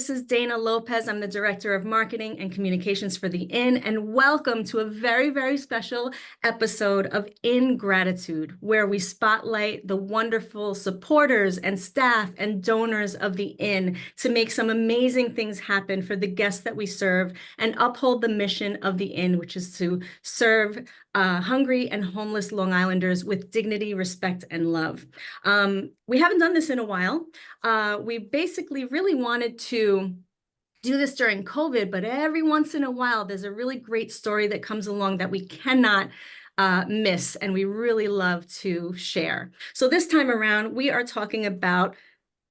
This is Dana Lopez. I'm the Director of Marketing and Communications for the Inn, and welcome to a very, very special episode of In Gratitude, where we spotlight the wonderful supporters and staff and donors of the Inn to make some amazing things happen for the guests that we serve and uphold the mission of the Inn, which is to serve hungry and homeless Long Islanders with dignity, respect, and love. We haven't done this in a while. We basically really wanted to do this during COVID, but every once in a while, there's a really great story that comes along that we cannot miss, and we really love to share. So this time around, we are talking about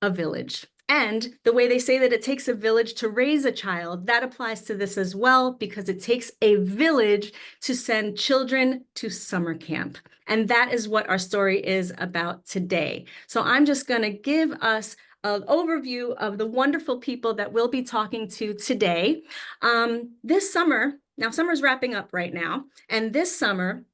a village. And the way they say that it takes a village to raise a child, that applies to this as well, because it takes a village to send children to summer camp. And that is what our story is about today. So I'm just going to give us an overview of the wonderful people that we'll be talking to today. This summer, now summer's wrapping up right now, and this summer,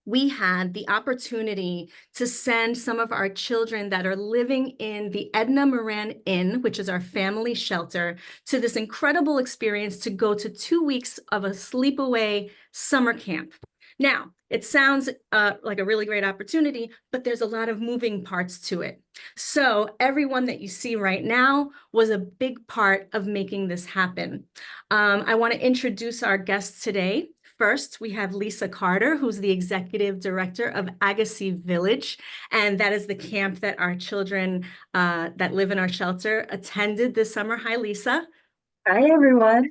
we had the opportunity to send some of our children that are living in the Edna Moran INN, which is our family shelter, to this incredible experience to go to 2 weeks of a sleepaway summer camp. Now, it sounds like a really great opportunity, but there's a lot of moving parts to it. So everyone that you see right now was a big part of making this happen. I want to introduce our guests today. First, we have Lisa Carter, who's the Executive Director of Agasszi Village, and that is the camp that our children that live in our shelter attended this summer. Hi, Lisa. Hi, everyone.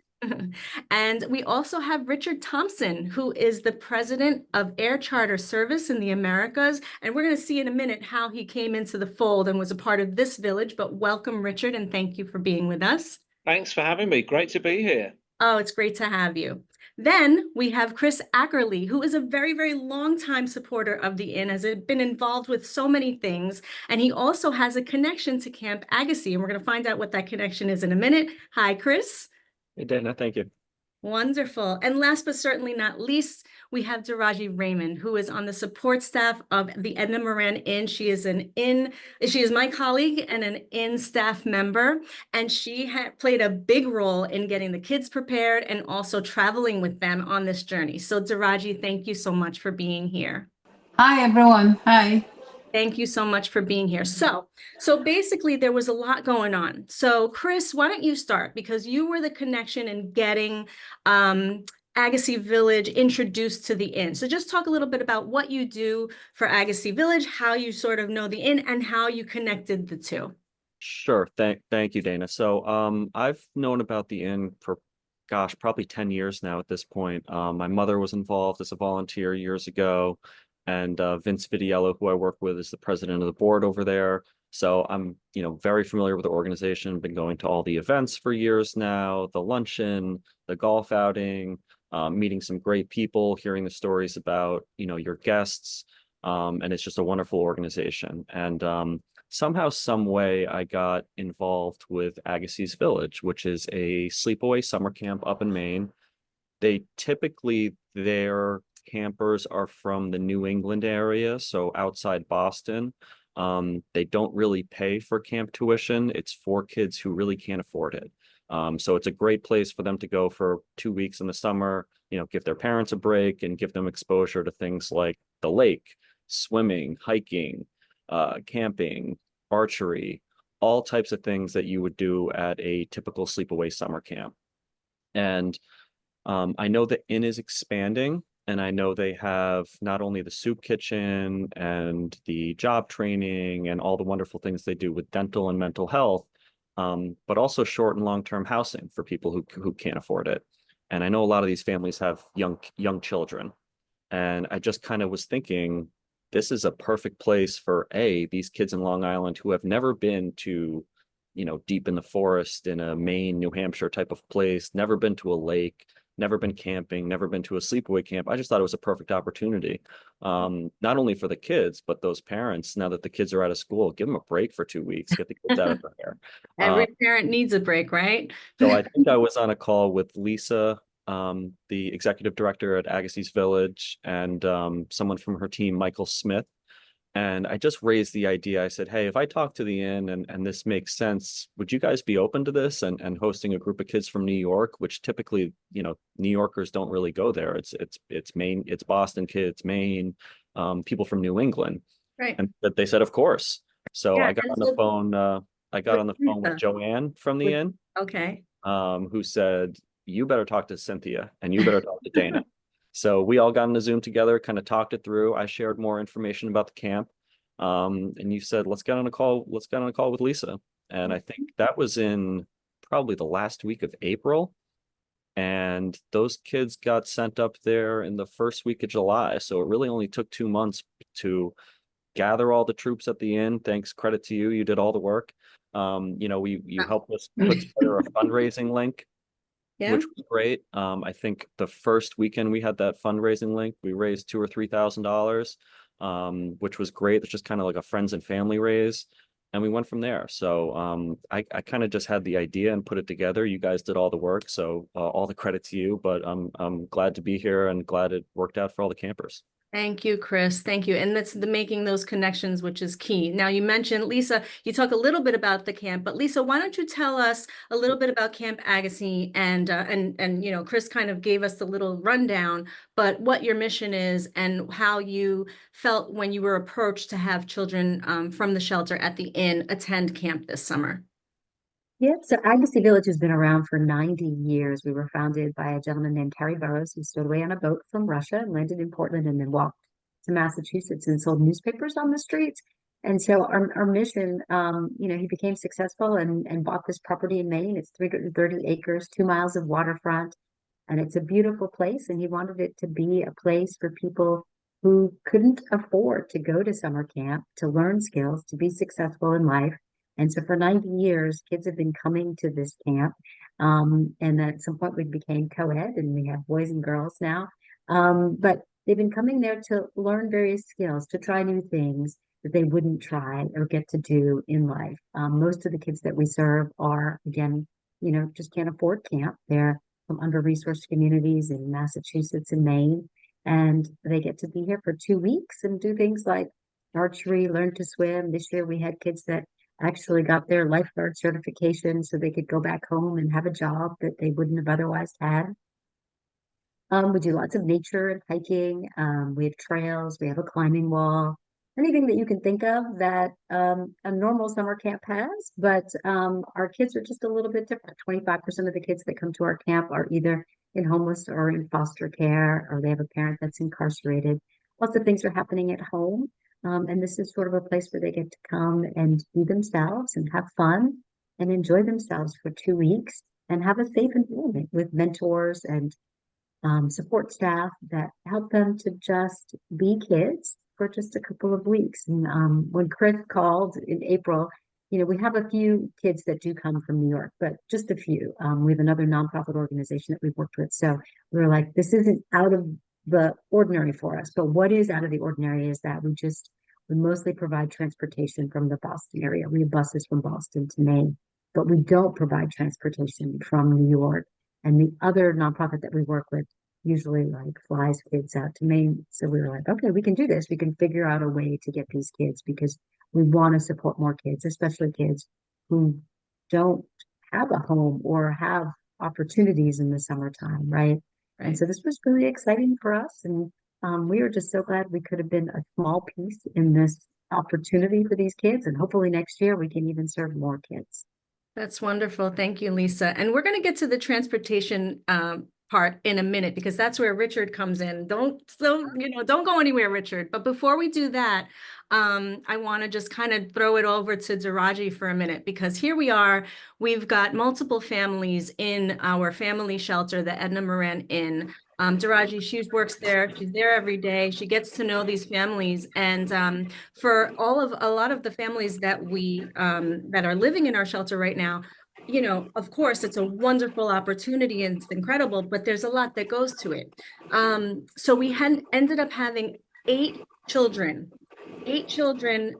And we also have Richard Thompson, who is the President of Air Charter Service in the Americas, and we're going to see in a minute how he came into the fold and was a part of this village, but welcome, Richard, and thank you for being with us. Thanks for having me. Great to be here. Oh, it's great to have you. Then we have Chris Akerley, who is a very, very long-time supporter of the Inn, has been involved with so many things, and he also has a connection to Camp Agasszi, and we're going to find out what that connection is in a minute. Hi, Chris. Hey, Dana, thank you. Wonderful. And last but certainly not least, we have Diragi Raymond, who is on the support staff of the Edna Moran INN. She is my colleague and an INN staff member, and she played a big role in getting the kids prepared and also traveling with them on this journey. So Diragi, thank you so much for being here. Hi, everyone. Hi. Thank you so much for being here. So basically there was a lot going on. So Chris, why don't you start? Because you were the connection in getting Agasszi Village introduced to the Inn. So just talk a little bit about what you do for Agasszi Village, how you sort of know the Inn, and how you connected the two. Sure. Thank you, Dana. So I've known about the Inn for, gosh, probably 10 years now at this point. My mother was involved as a volunteer years ago. And Vince Vidiello, who I work with, is the president of the board over there. So I'm, very familiar with the organization, been going to all the events for years now, the luncheon, the golf outing, meeting some great people, hearing the stories about, your guests. And it's just a wonderful organization. And somehow, some way, I got involved with Agassiz Village, which is a sleepaway summer camp up in Maine. They typically, their campers are from the New England area, so outside Boston. They don't really pay for camp tuition. It's for kids who really can't afford it. So it's a great place for them to go for 2 weeks in the summer, give their parents a break and give them exposure to things like the lake, swimming, hiking, camping, archery, all types of things that you would do at a typical sleepaway summer camp. And I know the Inn is expanding. And I know they have not only the soup kitchen and the job training and all the wonderful things they do with dental and mental health, but also short and long-term housing for people who can't afford it. And I know a lot of these families have young children. And I just kind of was thinking, this is a perfect place for these kids in Long Island who have never been to, deep in the forest in a Maine, New Hampshire type of place, never been to a lake, never been camping, never been to a sleepaway camp. I just thought it was a perfect opportunity, not only for the kids, but those parents, now that the kids are out of school, give them a break for 2 weeks, get the kids out of their hair. Every parent needs a break, right? So I think I was on a call with Lisa, the executive director at Agassiz Village, and someone from her team, Michael Smith. And I just raised the idea. I said, hey, if I talk to the inn and this makes sense, would you guys be open to this and hosting a group of kids from New York, which typically, New Yorkers don't really go there. It's Maine, it's Boston kids, Maine, people from New England. Right. And that they said, of course. So Yeah, I got and on the so phone, I got with on the phone with Lisa. Joanne from the inn, Okay. who said, you better talk to Cynthia and you better talk to Dana. So we all got on a Zoom together, kind of talked it through. I shared more information about the camp. And you said, let's get on a call. Let's get on a call with Lisa. And I think that was in probably the last week of April. And those kids got sent up there in the first week of July. So it really only took 2 months to gather all the troops at the inn. Thanks, credit to you. You did all the work. You helped us put together a fundraising link, Yeah. which was great. I think the first weekend we had that fundraising link, we raised $2,000 or $3,000, which was great. It's just kind of like a friends and family raise. And we went from there. So I kind of just had the idea and put it together. You guys did all the work. So all the credit to you, but I'm glad to be here and glad it worked out for all the campers. Thank you, Chris. Thank you. And that's the making those connections, which is key. Now, you mentioned, Lisa, you talk a little bit about the camp, but Lisa, why don't you tell us a little bit about Camp Agasszi and Chris kind of gave us the little rundown, but what your mission is and how you felt when you were approached to have children from the shelter at the inn attend camp this summer. Yeah, so Agasszi Village has been around for 90 years. We were founded by a gentleman named Terry Burroughs, who stowed away on a boat from Russia and landed in Portland and then walked to Massachusetts and sold newspapers on the streets. And so our mission, he became successful and bought this property in Maine. It's 330 acres, 2 miles of waterfront, and it's a beautiful place. And he wanted it to be a place for people who couldn't afford to go to summer camp, to learn skills, to be successful in life. And so for 90 years, kids have been coming to this camp. And at some point we became co-ed and we have boys and girls now. But they've been coming there to learn various skills, to try new things that they wouldn't try or get to do in life. Most of the kids that we serve are, again, just can't afford camp. They're from under-resourced communities in Massachusetts and Maine. And they get to be here for 2 weeks and do things like archery, learn to swim. This year we had kids that actually got their lifeguard certification so they could go back home and have a job that they wouldn't have otherwise had. We do lots of nature and hiking. We have trails. We have a climbing wall. Anything that you can think of that a normal summer camp has. But our kids are just a little bit different. 25% of the kids that come to our camp are either in homeless or in foster care, or they have a parent that's incarcerated. Lots of things are happening at home. And this is sort of a place where they get to come and be themselves and have fun and enjoy themselves for 2 weeks and have a safe environment with mentors and support staff that help them to just be kids for just a couple of weeks. And when Chris called in April, we have a few kids that do come from New York, but just a few. We have another nonprofit organization that we've worked with. So we were like, this isn't out of the ordinary for us. But what is out of the ordinary is that we mostly provide transportation from the Boston area. We have buses from Boston to Maine, but we don't provide transportation from New York. And the other nonprofit that we work with usually flies kids out to Maine. So we were like, okay, we can do this. We can figure out a way to get these kids because we want to support more kids, especially kids who don't have a home or have opportunities in the summertime, right? And so this was really exciting for us. And we were just so glad we could have been a small piece in this opportunity for these kids. And hopefully next year we can even serve more kids. That's wonderful. Thank you, Lisa. And we're going to get to the transportation part in a minute because that's where Richard comes in. Don't go anywhere, Richard. But before we do that, I want to just kind of throw it over to Diragi for a minute because here we are. We've got multiple families in our family shelter, the Edna Moran INN. Diragi, she works there. She's there every day. She gets to know these families. And for a lot of the families that that are living in our shelter right now, of course, it's a wonderful opportunity and it's incredible, but there's a lot that goes to it. So we ended up having 8 children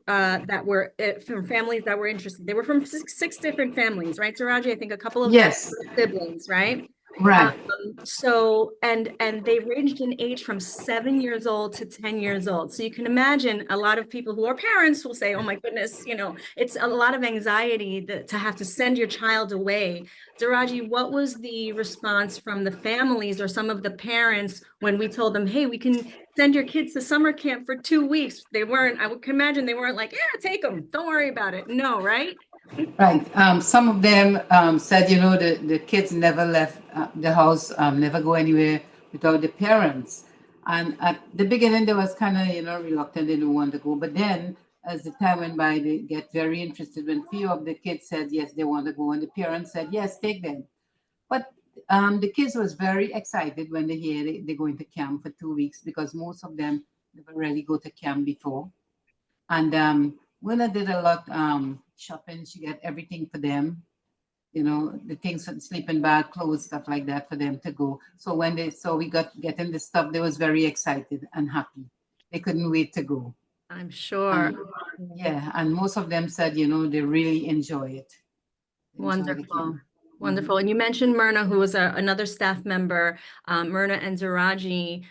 that were from families that were interested. They were from six different families, right, Diragi? I think a couple of Yes. siblings, right? Right. So and they ranged in age from 7 years old to 10 years old. So you can imagine a lot of people who are parents will say, oh my goodness, it's a lot of anxiety to have to send your child away. Diragi, what was the response from the families or some of the parents when we told them, hey, we can send your kids to summer camp for 2 weeks? They weren't, I would imagine they weren't like, yeah, take them, don't worry about it. No, right? Right. Some of them said, the kids never left the house, never go anywhere without the parents. And at the beginning, they was kind of, reluctant, they didn't want to go. But then, as the time went by, they get very interested. When few of the kids said yes, they want to go, and the parents said yes, take them. But the kids was very excited when they hear they're going to camp for 2 weeks because most of them never really go to camp before. And Willa did a lot shopping. She got everything for them, the things for the sleeping bag, clothes, stuff like that for them to go. So when they saw we got getting the stuff, they was very excited and happy. They couldn't wait to go. I'm sure. Yeah, and most of them said, they really enjoy it. Wonderful. Wonderful. And you mentioned Myrna, who was another staff member. Myrna and Diragi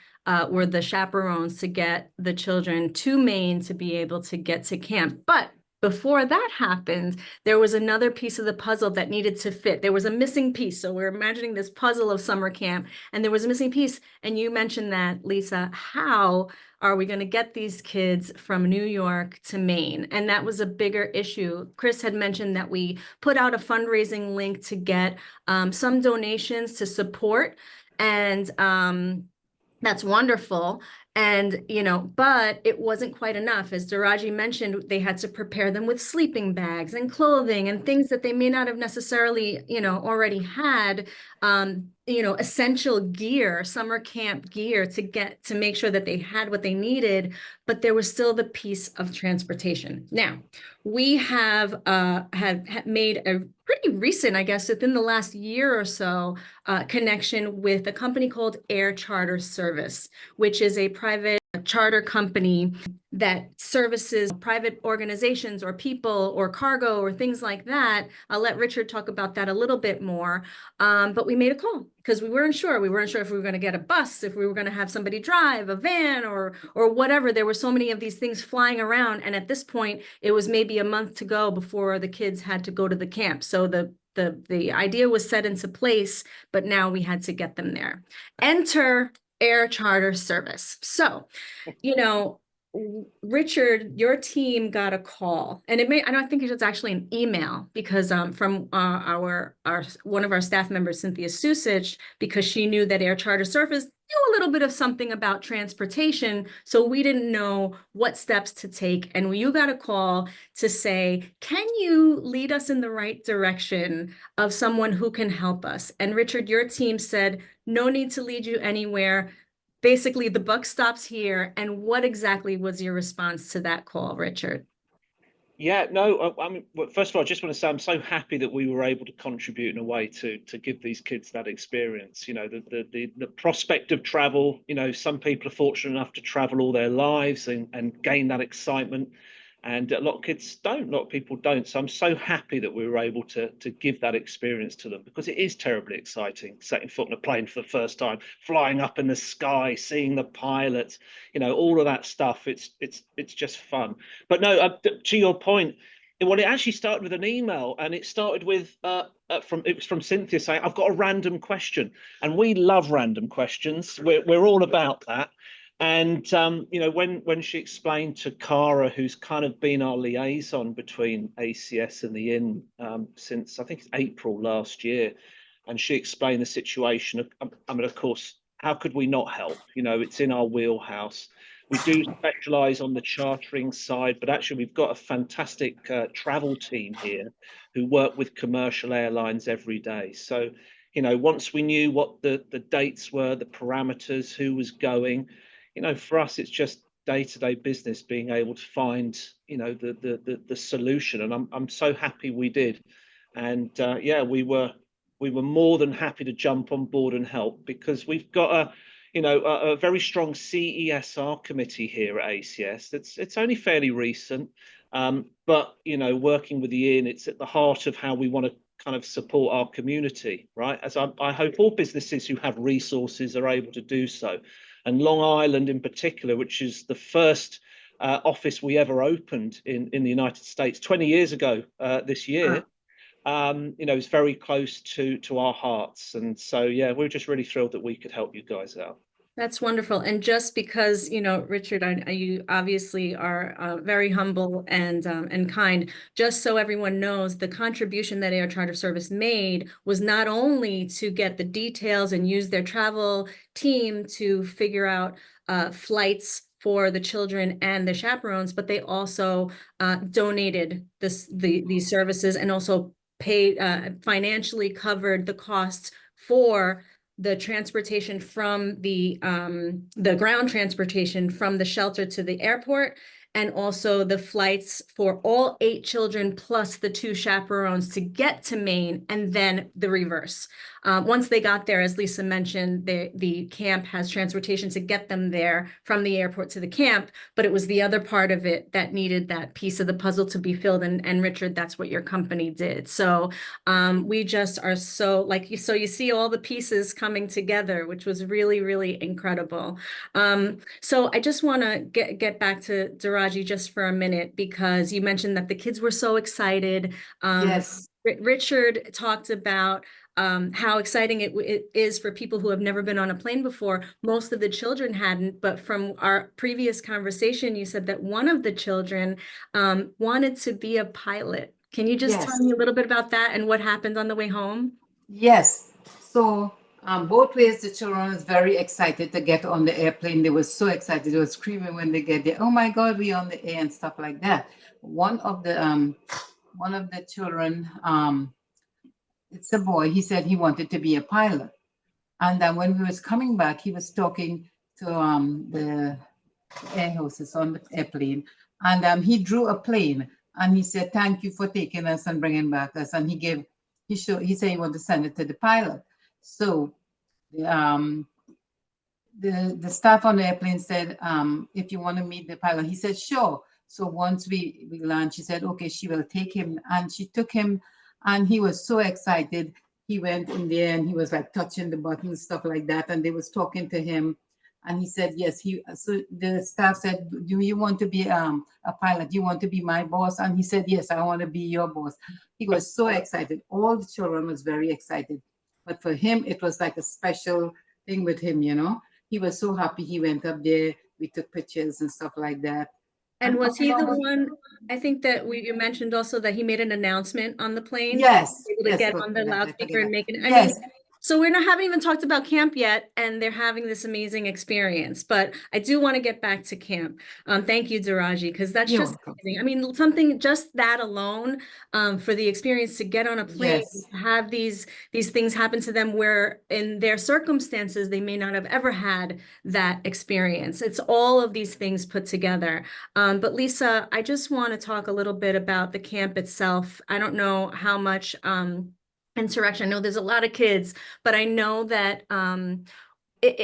were the chaperones to get the children to Maine to be able to get to camp. But before that happened, there was another piece of the puzzle that needed to fit. There was a missing piece. So we're imagining this puzzle of summer camp, and there was a missing piece. And you mentioned that, Lisa. How are we going to get these kids from New York to Maine? And that was a bigger issue. Chris had mentioned that we put out a fundraising link to get some donations to support, and that's wonderful. And, but it wasn't quite enough. As Diragi mentioned, they had to prepare them with sleeping bags and clothing and things that they may not have necessarily, already had, essential gear, summer camp gear to make sure that they had what they needed, but there was still the piece of transportation. Now, we have made a pretty recent, I guess, within the last year or so, connection with a company called Air Charter Service, which is a private charter company that services private organizations or people or cargo or things like that. I'll let Richard talk about that a little bit more. But we made a call because we weren't sure. We weren't sure if we were going to get a bus, if we were going to have somebody drive a van or whatever. There were so many of these things flying around. And at this point, it was maybe a month to go before the kids had to go to the camp. So the idea was set into place, but now we had to get them there. Enter Air Charter Service. So, Richard, your team got a call, and I don't think it's actually an email, because from our one of our staff members, Cynthia Susich, because she knew that Air Charter Service knew a little bit of something about transportation, so we didn't know what steps to take. And you got a call to say, can you lead us in the right direction of someone who can help us? And Richard, your team said, no need to lead you anywhere. Basically, the buck stops here. And what exactly was your response to that call, Richard? Yeah, no, I mean, first of all, I just want to say I'm so happy that we were able to contribute in a way to give these kids that experience. The prospect of travel. Some people are fortunate enough to travel all their lives and gain that excitement, and a lot of kids don't. A lot of people don't. So I'm so happy that we were able to give that experience to them, because it is terribly exciting setting foot on a plane for the first time, flying up in the sky, seeing the pilots, all of that stuff. It's just fun. But no, to your point, well, it actually started with an email, and it started with it was from Cynthia saying, I've got a random question. And we love random questions. We're all about that. And when she explained to Cara, who's kind of been our liaison between ACS and the Inn since I think it's April last year, and she explained the situation. I mean, of course, how could we not help? It's in our wheelhouse. We do specialize on the chartering side, but actually we've got a fantastic travel team here who work with commercial airlines every day. So, once we knew what the dates were, the parameters, who was going, for us, it's just day-to-day business being able to find, the solution. And I'm so happy we did. And yeah, we were more than happy to jump on board and help, because we've got a very strong CESR committee here at ACS. It's only fairly recent, but working with the Inn, it's at the heart of how we want to kind of support our community, right? As I hope all businesses who have resources are able to do so. And Long Island in particular, which is the first office we ever opened in the United States 20 years ago this year, is very close to our hearts. And so, yeah, we're just really thrilled that we could help you guys out. That's wonderful. And just because, Richard, you obviously are very humble and kind, just so everyone knows, the contribution that Air Charter Service made was not only to get the details and use their travel team to figure out flights for the children and the chaperones, but they also donated these services and also paid financially covered the costs for the transportation from the ground transportation from the shelter to the airport, and also the flights for all 8 children plus the 2 chaperones to get to Maine, and then the reverse. Once they got there, as Lisa mentioned, the camp has transportation to get them there from the airport to the camp, but it was the other part of it that needed that piece of the puzzle to be filled. And Richard, that's what your company did. So we just are so you see all the pieces coming together, which was really, really incredible. So I just want to get back to Diragi just for a minute, because you mentioned that the kids were so excited. Yes. Richard talked about how exciting it is for people who have never been on a plane before. Most of the children hadn't, but from our previous conversation, you said that one of the children wanted to be a pilot. Can you just tell me a little bit about that and what happened on the way home? Yes. So both ways, the children was very excited to get on the airplane. They were so excited. They were screaming when they get there, "Oh my God, we're on the air," and stuff like that. One of the children, it's a boy, he said he wanted to be a pilot. And then when we was coming back, he was talking to the air hostess on the airplane, and he drew a plane, and he said, "Thank you for taking us and bringing back us." And he said he wanted to send it to the pilot. So the staff on the airplane said, "If you want to meet the pilot," he said, "Sure." So once we landed, she said, "Okay, she will take him," and she took him, and he was so excited. He went in there and he was like touching the buttons, stuff like that, and they was talking to him, and he said yes. So the staff said, "Do you want to be a pilot? You want to be my boss?" And he said, "Yes, I want to be your boss." He was so excited. All the children was very excited, but for him it was like a special thing with him. He was so happy. He went up there. We took pictures and stuff like that. And was he the one, I think that you mentioned also that he made an announcement on the plane? Yes. Able to get on the loudspeaker and make it. Yes. So we haven't even talked about camp yet, and they're having this amazing experience. But I do want to get back to camp. Thank you, Diragi, because that's just amazing. I mean, something just that alone, for the experience to get on a plane, have these things happen to them where in their circumstances they may not have ever had that experience. It's all of these things put together. But Lisa, I just want to talk a little bit about the camp itself. I don't know how much interaction. I know there's a lot of kids, but I know that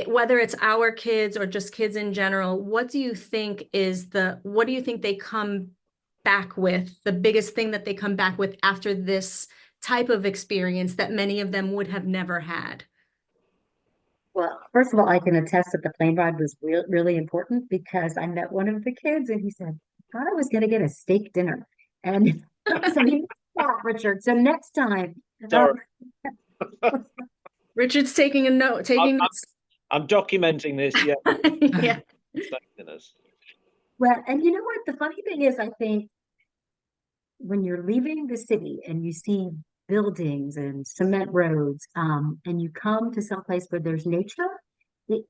whether it's our kids or just kids in general, what do you think they come back with, the biggest thing that they come back with after this type of experience that many of them would have never had? Well, first of all, I can attest that the plane ride was really important, because I met one of the kids and he said, "I thought I was going to get a steak dinner." And so Richard, so next time. Richard's taking a note, I'm documenting this. Yeah. Yeah. Well, and you know what? The funny thing is, I think when you're leaving the city and you see buildings and cement roads, and you come to some place where there's nature,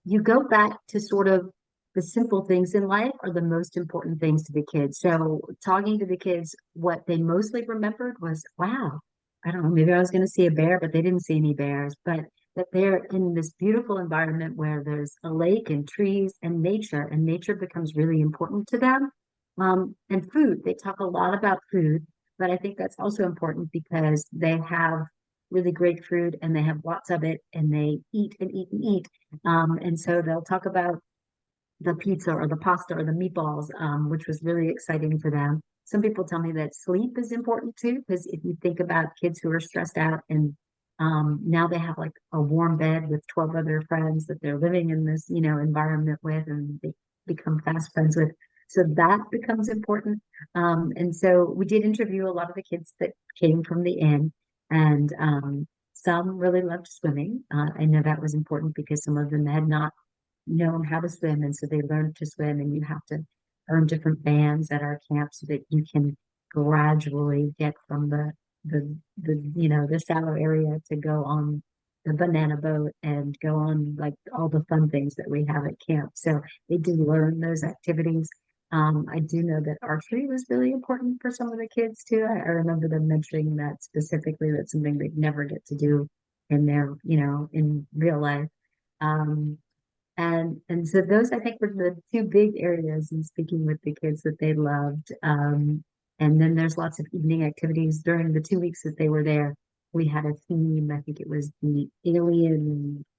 you go back to sort of the simple things in life are the most important things to the kids. So talking to the kids, what they mostly remembered was, wow, I don't know, maybe I was going to see a bear, but they didn't see any bears. But that they're in this beautiful environment where there's a lake and trees and nature becomes really important to them. And food, they talk a lot about food, but I think that's also important because they have really great food and they have lots of it, and they eat and eat and eat. And so they'll talk about the pizza or the pasta or the meatballs, which was really exciting for them. some people tell me that sleep is important too, because if you think about kids who are stressed out and now they have like a warm bed with 12 other friends that they're living in this, environment with, and they become fast friends with. So that becomes important. And so we did interview a lot of the kids that came from the inn, and some really loved swimming. I know that was important because some of them had not known how to swim, and so they learned to swim. And you have to earn different bands at our camp so that you can gradually get from the shallow area to go on the banana boat and go on like all the fun things that we have at camp. So they did learn those activities. I do know that archery was really important for some of the kids too. I remember them mentioning that specifically. That's something they'd never get to do in their, in real life. And so those, I think, were the two big areas in speaking with the kids that they loved. And then there's lots of evening activities during the 2 weeks that they were there. We had a theme, I think it was the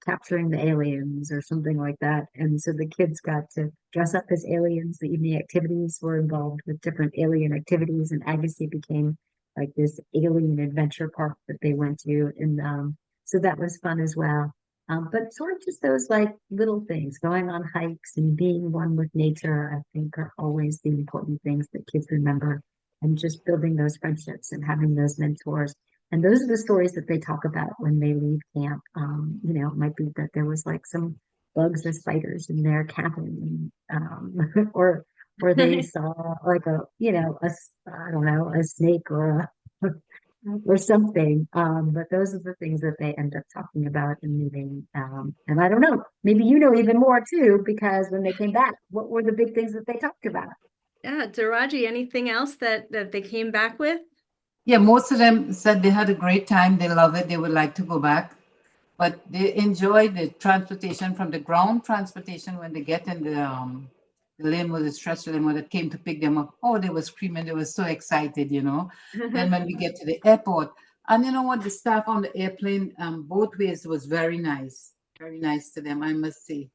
capturing the aliens or something like that. And so the kids got to dress up as aliens. The evening activities were involved with different alien activities, and Agasszi became like this alien adventure park that they went to. And so that was fun as well. But sort of just those like little things, going on hikes and being one with nature, I think are always the important things that kids remember, and just building those friendships and having those mentors. And those are the stories that they talk about when they leave camp. It might be that there was like some bugs or spiders in their cabin, or they saw like I don't know, a snake or something. But those are the things that they end up talking about and moving. And I don't know, maybe even more too, because when they came back, what were the big things that they talked about? Yeah, Diragi, anything else that they came back with? Yeah, most of them said they had a great time. They love it. They would like to go back, but they enjoy the transportation from the ground transportation when they get in the limo, the stretch limo that came to pick them up. Oh, they were screaming. They were so excited, Then when we get to the airport, and you know what, the staff on the airplane, both ways was very nice to them, I must say.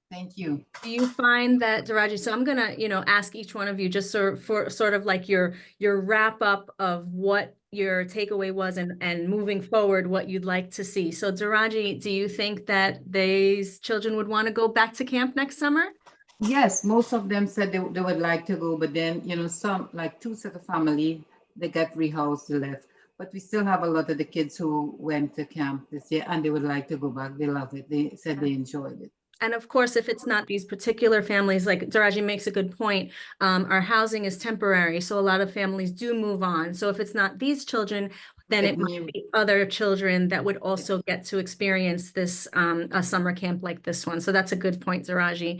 Thank you. Do you find that, Diragi, so I'm gonna, ask each one of you just for sort of like your wrap up of what your takeaway was and moving forward, what you'd like to see. So Diragi, do you think that these children would want to go back to camp next summer? Yes, most of them said they would like to go, but then, some, like two set of family, they got rehoused, they left. But we still have a lot of the kids who went to camp this year and they would like to go back. They love it. They said they enjoyed it. And of course, if it's not these particular families, like Diragi makes a good point, our housing is temporary. So a lot of families do move on. So if it's not these children, then it might be other children that would also get to experience this a summer camp like this one. So that's a good point, Diragi.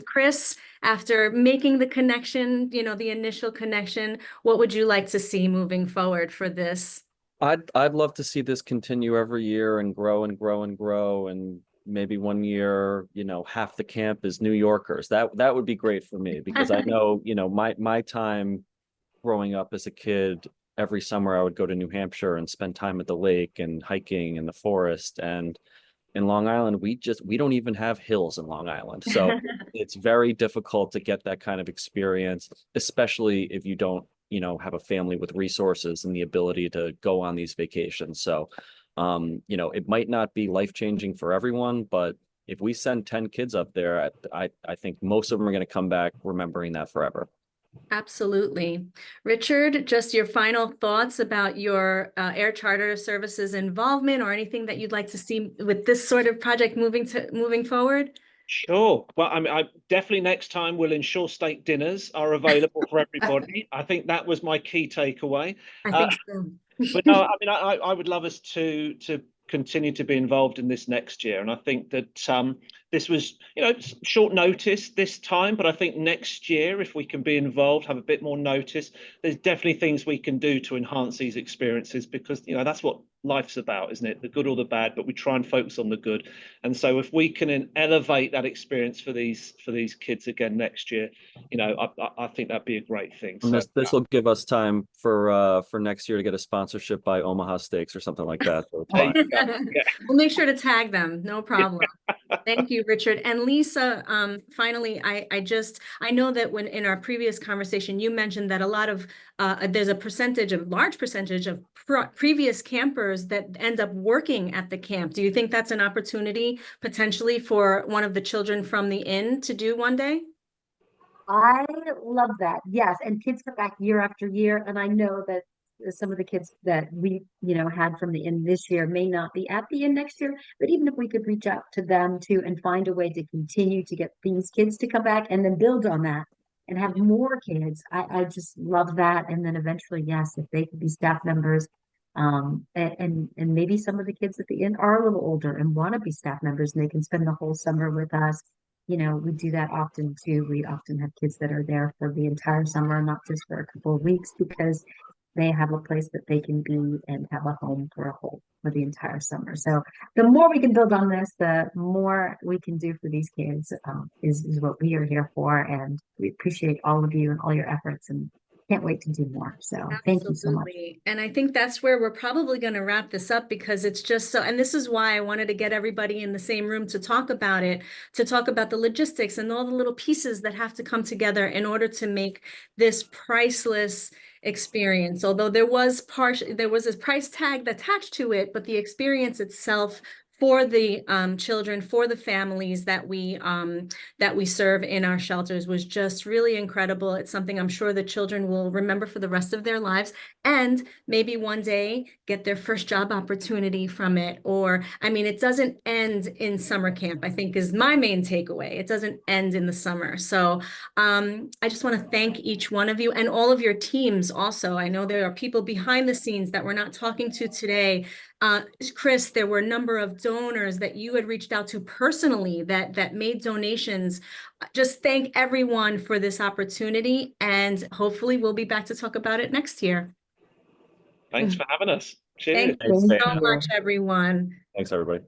Chris, after making the connection, the initial connection, what would you like to see moving forward for this? I'd love to see this continue every year and grow and grow and grow, and maybe one year, half the camp is New Yorkers. That would be great for me, because I know, my time growing up as a kid, every summer I would go to New Hampshire and spend time at the lake and hiking in the forest. And in Long Island, we don't even have hills in Long Island. So it's very difficult to get that kind of experience, especially if you don't, have a family with resources and the ability to go on these vacations. So it might not be life-changing for everyone, but if we send 10 kids up there, I think most of them are going to come back remembering that forever. Absolutely. Richard, just your final thoughts about your air charter services involvement, or anything that you'd like to see with this sort of project moving forward? Sure. Well, I definitely next time we'll ensure steak dinners are available for everybody. I think that was my key takeaway. I think so. But no, I would love us to continue to be involved in this next year. And I think that this was, short notice this time, but I think next year, if we can be involved, have a bit more notice, there's definitely things we can do to enhance these experiences, because, that's what life's about, isn't it? The good or the bad, but we try and focus on the good. And so if we can elevate that experience for these kids again next year, I think that'd be a great thing. So this will give us time for next year to get a sponsorship by Omaha Steaks or something like that. So We'll make sure to tag them. No problem. Thank you, Richard. And Lisa, finally, I know that when in our previous conversation, you mentioned that a lot of, there's a large percentage of previous campers that end up working at the camp. Do you think that's an opportunity potentially for one of the children from the inn to do one day? I love that. Yes. And kids come back year after year. And I know that some of the kids that we, had from the inn this year may not be at the inn next year. But even if we could reach out to them too and find a way to continue to get these kids to come back and then build on that and have more kids, I just love that. And then eventually, yes, if they could be staff members, and maybe some of the kids at the inn are a little older and want to be staff members and they can spend the whole summer with us. We do that often too. We often have kids that are there for the entire summer, not just for a couple of weeks, because they have a place that they can be and have a home for the entire summer. So the more we can build on this, the more we can do for these kids, is what we are here for. And we appreciate all of you and all your efforts and can't wait to do more. So thank you so much. Absolutely. And I think that's where we're probably going to wrap this up, because it's just so, and this is why I wanted to get everybody in the same room to talk about it, to talk about the logistics and all the little pieces that have to come together in order to make this priceless experience. Although there was a price tag attached to it, but the experience itself for the children, for the families that we serve in our shelters was just really incredible. It's something I'm sure the children will remember for the rest of their lives, and maybe one day get their first job opportunity from it. Or, I mean, it doesn't end in summer camp, I think is my main takeaway. It doesn't end in the summer. So I just want to thank each one of you and all of your teams also. I know there are people behind the scenes that we're not talking to today. Chris, there were a number of donors that you had reached out to personally that made donations. Just thank everyone for this opportunity, and hopefully we'll be back to talk about it next year. Thanks for having us. Cheers. Thank you Thanks, so Dana. much, everyone. Thanks, everybody.